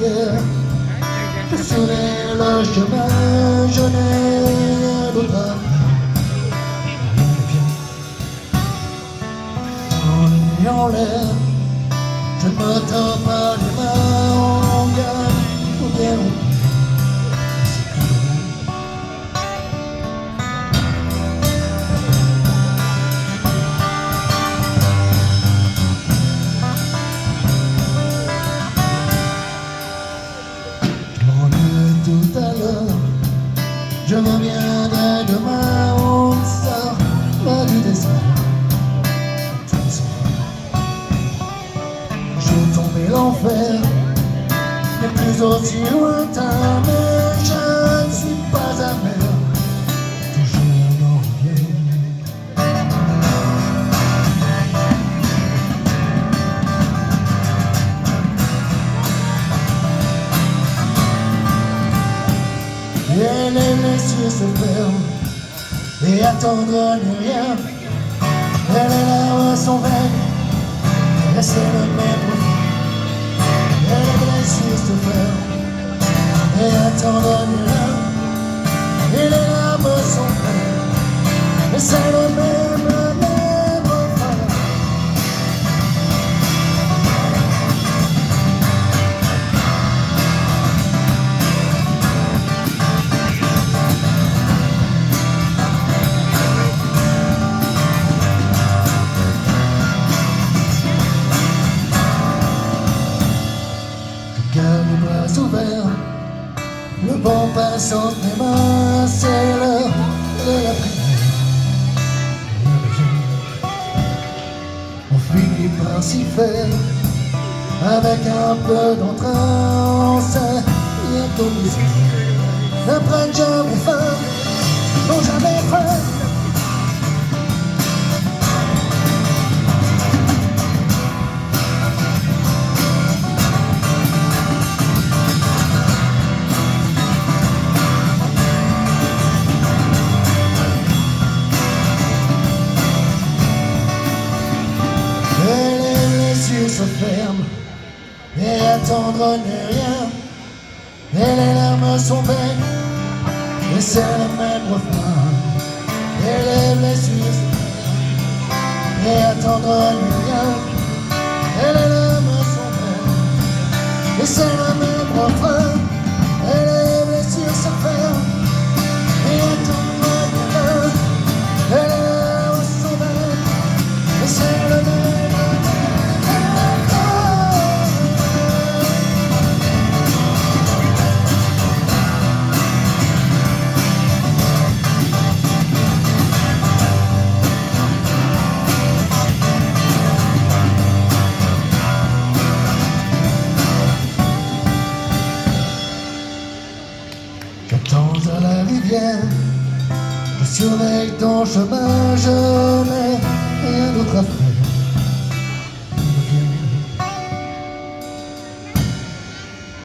rivière. Je surveille le chemin, je n'ai d'autre avis. En l'air, je ne me tends pas les mains, on gagne ou bien on perd. Tout à l'heure, je reviendrai demain, on sort pas du désert. J'ai tombé l'enfer, n'est plus aussi lointain, mais je ne suis pas amer, toujours en revient. Et les blessures se ferment et attendre n'est rien. Et les larmes sont vaines et c'est le même profil. Et les blessures se ferment et attendre n'est rien. Et les larmes sont vaines et c'est le même profil. Garde les bras ouverts, le vent passe entre mes mains, c'est l'heure de la prière. On finit par s'y faire, avec un peu d'entrain, on sait bientôt les ne prennent jamais fin, n'ont jamais faim. Se ferme et attendre n'est rien. Et les larmes sont vaines et c'est le même refrain. Et les blessures se ferment et attendre n'est rien. Et les larmes sont vaines et c'est le même refrain. Et les blessures se ferment et attendre n'est rien. Et les larmes sont vaines et c'est le même. J'attends à la rivière, je surveille ton chemin, je n'ai rien d'autre à faire.